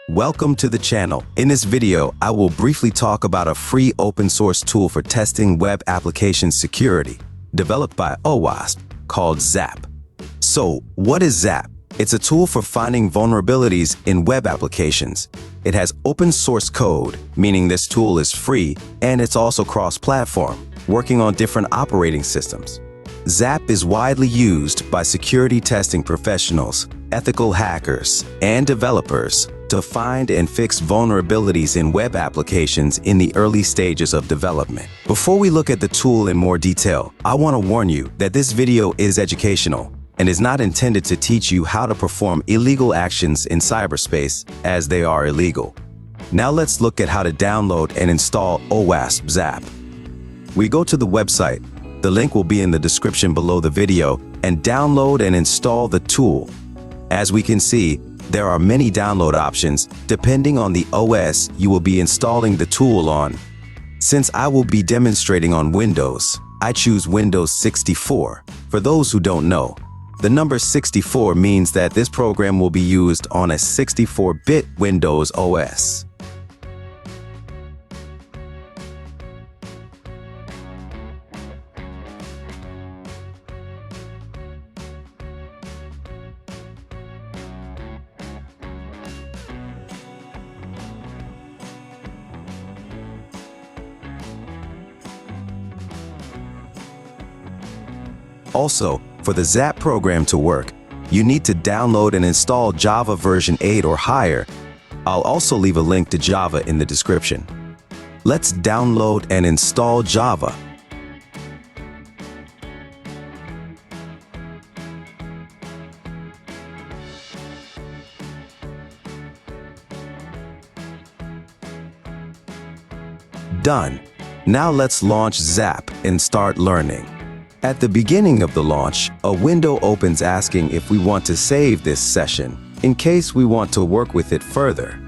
Welcome to the channel. In this video, I will briefly talk about a free open source tool for testing web application security, developed by OWASP, called Zap. So, what is Zap? It's a tool for finding vulnerabilities in web applications. It has open source code, meaning this tool is free, and it's also cross-platform, working on different operating systems. Zap is widely used by security testing professionals, ethical hackers, and developers to find and fix vulnerabilities in web applications in the early stages of development. Before we look at the tool in more detail, I want to warn you that this video is educational and is not intended to teach you how to perform illegal actions in cyberspace, as they are illegal. Now let's look at how to download and install OWASP Zap. We go to the website. The link will be in the description below the video, and download and install the tool. As we can see, there are many download options depending on the OS you will be installing the tool on. Since I will be demonstrating on Windows, I choose Windows 64. For those who don't know, the number 64 means that this program will be used on a 64-bit Windows OS. Also, for the Zap program to work, you need to download and install Java version 8 or higher. I'll also leave a link to Java in the description. Let's download and install Java. Done. Now let's launch Zap and start learning. At the beginning of the launch, a window opens asking if we want to save this session, in case we want to work with it further.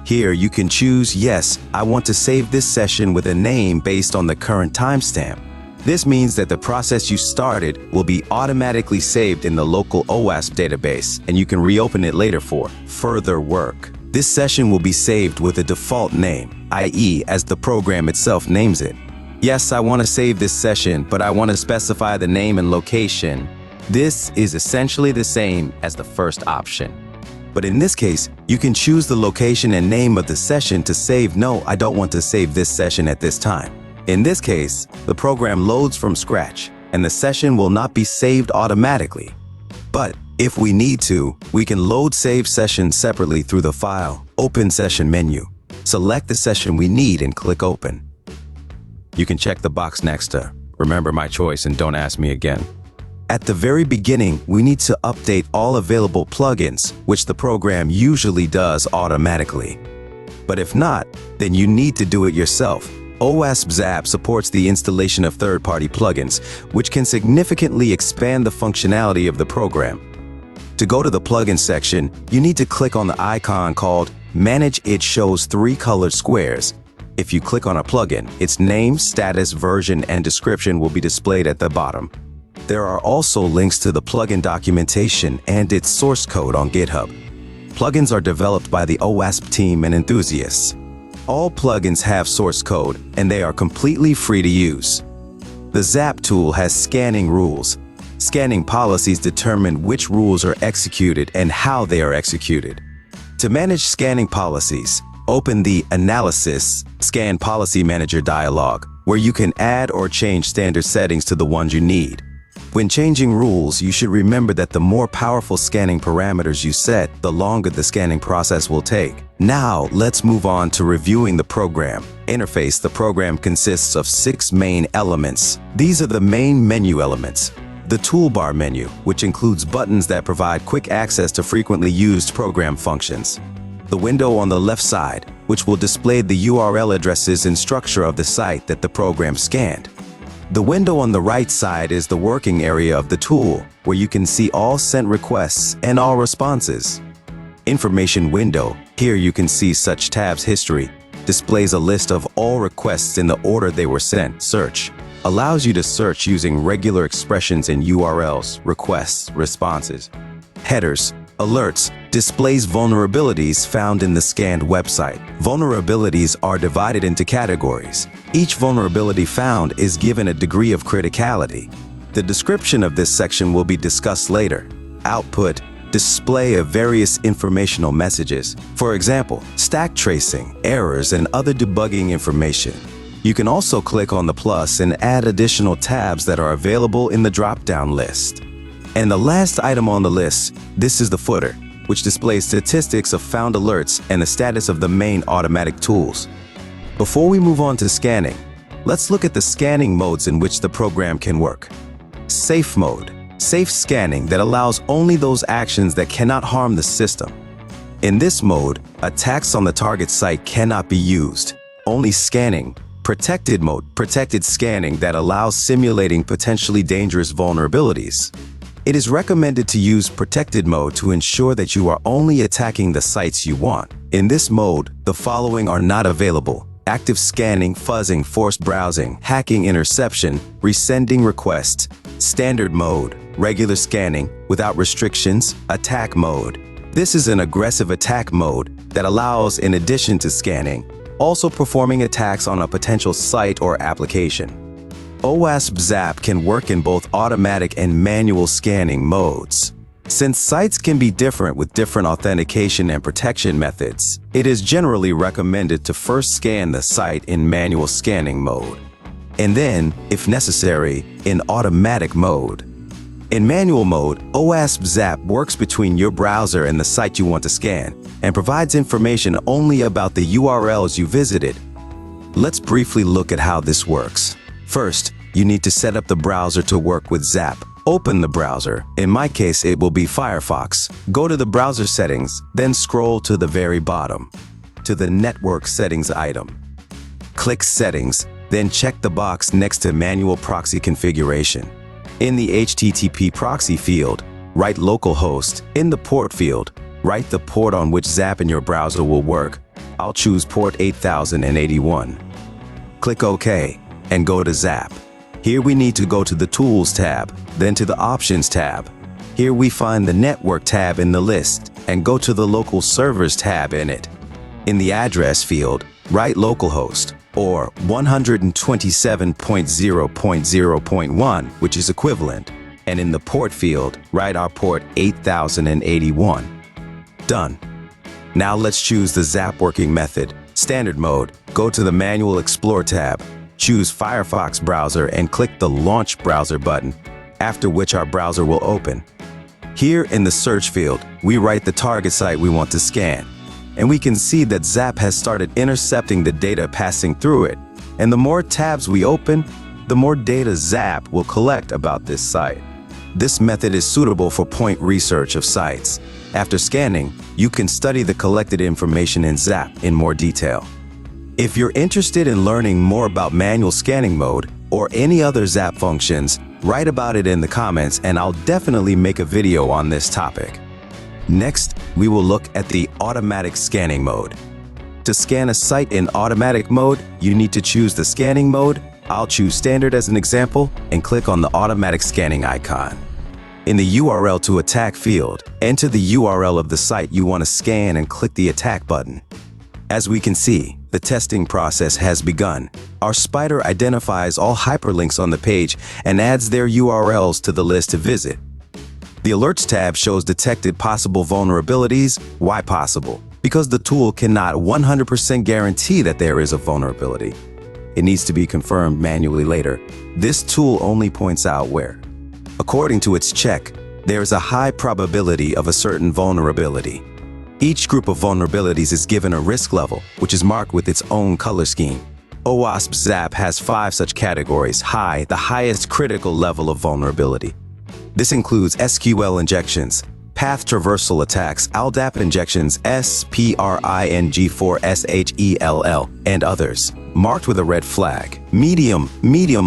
Here you can choose, yes, I want to save this session with a name based on the current timestamp. This means that the process you started will be automatically saved in the local OWASP database, and you can reopen it later for further work. This session will be saved with a default name, i.e., as the program itself names it. Yes, I want to save this session, but I want to specify the name and location. This is essentially the same as the first option. But in this case, you can choose the location and name of the session to save. No, I don't want to save this session at this time. In this case, the program loads from scratch, and the session will not be saved automatically. But if we need to, we can load save session separately through the File, Open Session menu. Select the session we need and click Open. You can check the box next to remember my choice and don't ask me again. At the very beginning, we need to update all available plugins, which the program usually does automatically. But if not, then you need to do it yourself. OWASP Zap supports the installation of third-party plugins, which can significantly expand the functionality of the program. To go to the plugin section, you need to click on the icon called Manage. It shows 3 colored squares. If you click on a plugin, its name, status, version, and description will be displayed at the bottom. There are also links to the plugin documentation and its source code on GitHub. Plugins are developed by the OWASP team and enthusiasts. All plugins have source code, and they are completely free to use. The Zap tool has scanning rules. Scanning policies determine which rules are executed and how they are executed. To manage scanning policies, open the Analysis Scan Policy Manager dialog, where you can add or change standard settings to the ones you need. When changing rules, you should remember that the more powerful scanning parameters you set, the longer the scanning process will take. Now, let's move on to reviewing the program. Interface. The program consists of 6 main elements. These are the main menu elements. The toolbar menu, which includes buttons that provide quick access to frequently used program functions. The window on the left side, which will display the URL addresses and structure of the site that the program scanned. The window on the right side is the working area of the tool, where you can see all sent requests and all responses. Information window. Here you can see such tabs. History displays a list of all requests in the order they were sent. Search allows you to search using regular expressions in URLs, requests, responses. Headers Alerts displays vulnerabilities found in the scanned website. Vulnerabilities are divided into categories. Each vulnerability found is given a degree of criticality. The description of this section will be discussed later. Output display of various informational messages. For example, stack tracing, errors, and other debugging information. You can also click on the plus and add additional tabs that are available in the drop-down list. And the last item on the list, this is the footer, which displays statistics of found alerts and the status of the main automatic tools. Before we move on to scanning, let's look at the scanning modes in which the program can work. Safe mode. Safe scanning that allows only those actions that cannot harm the system. In this mode, attacks on the target site cannot be used. Only scanning. Protected mode. Protected scanning that allows simulating potentially dangerous vulnerabilities. It is recommended to use protected mode to ensure that you are only attacking the sites you want. In this mode, the following are not available: active scanning, fuzzing, forced browsing, hacking, interception, resending requests. Standard mode, regular scanning, without restrictions, attack mode. This is an aggressive attack mode that allows, in addition to scanning, also performing attacks on a potential site or application. OWASP Zap can work in both automatic and manual scanning modes. Since sites can be different with different authentication and protection methods, it is generally recommended to first scan the site in manual scanning mode, and then, if necessary, in automatic mode. In manual mode, OWASP Zap works between your browser and the site you want to scan, and provides information only about the URLs you visited. Let's briefly look at how this works. First, you need to set up the browser to work with Zap. Open the browser. In my case, it will be Firefox. Go to the browser settings, then scroll to the very bottom, to the network settings item. Click Settings, then check the box next to Manual Proxy Configuration. In the HTTP proxy field, write localhost. In the port field, write the port on which Zap in your browser will work. I'll choose port 8081. Click OK and go to Zap. Here we need to go to the Tools tab, then to the Options tab. Here we find the Network tab in the list and go to the Local Servers tab in it. In the address field, write localhost or 127.0.0.1, which is equivalent, and in the port field, write our port 8081. Done. Now let's choose the Zap working method. Standard mode, go to the Manual Explore tab, choose Firefox browser and click the Launch Browser button, after which our browser will open. Here in the search field, we write the target site we want to scan, and we can see that Zap has started intercepting the data passing through it. And the more tabs we open, the more data Zap will collect about this site. This method is suitable for point research of sites. After scanning, you can study the collected information in Zap in more detail. If you're interested in learning more about manual scanning mode or any other Zap functions, write about it in the comments and I'll definitely make a video on this topic. Next, we will look at the automatic scanning mode. To scan a site in automatic mode, you need to choose the scanning mode. I'll choose standard as an example and click on the automatic scanning icon. In the URL to attack field, enter the URL of the site you want to scan and click the attack button. As we can see, the testing process has begun. Our spider identifies all hyperlinks on the page and adds their URLs to the list to visit. The Alerts tab shows detected possible vulnerabilities. Why possible? Because the tool cannot 100% guarantee that there is a vulnerability. It needs to be confirmed manually later. This tool only points out where, according to its check, there is a high probability of a certain vulnerability. Each group of vulnerabilities is given a risk level, which is marked with its own color scheme. OWASP Zap has 5 such categories. High, the highest critical level of vulnerability. This includes SQL injections, path traversal attacks, LDAP injections, SPRING4SHELL, and others, marked with a red flag. Medium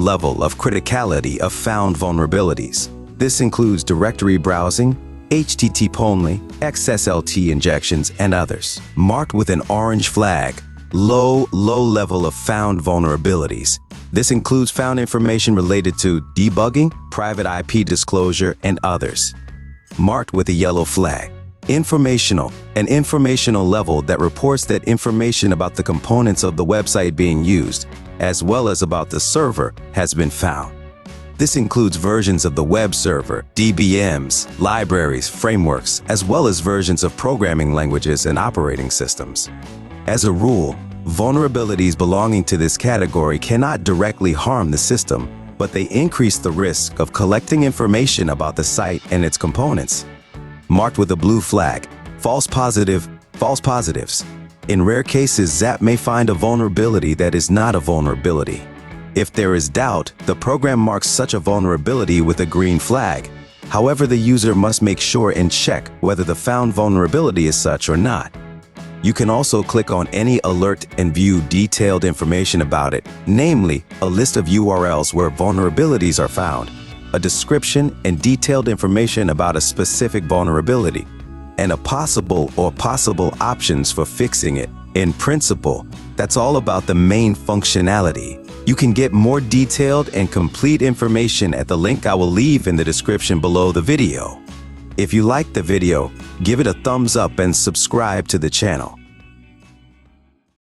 level of criticality of found vulnerabilities. This includes directory browsing, HTTP only, XSLT injections, and others, marked with an orange flag. Low level of found vulnerabilities. This includes found information related to debugging, private IP disclosure, and others, marked with a yellow flag. Informational, an informational level that reports that information about the components of the website being used, as well as about the server, has been found. This includes versions of the web server, DBMs, libraries, frameworks, as well as versions of programming languages and operating systems. As a rule, vulnerabilities belonging to this category cannot directly harm the system, but they increase the risk of collecting information about the site and its components. Marked with a blue flag, false positive, false positives. In rare cases, Zap may find a vulnerability that is not a vulnerability. If there is doubt, the program marks such a vulnerability with a green flag. However, the user must make sure and check whether the found vulnerability is such or not. You can also click on any alert and view detailed information about it, namely, a list of URLs where vulnerabilities are found, a description and detailed information about a specific vulnerability, and a possible options for fixing it. In principle, that's all about the main functionality. You can get more detailed and complete information at the link I will leave in the description below the video. If you liked the video, give it a thumbs up and subscribe to the channel.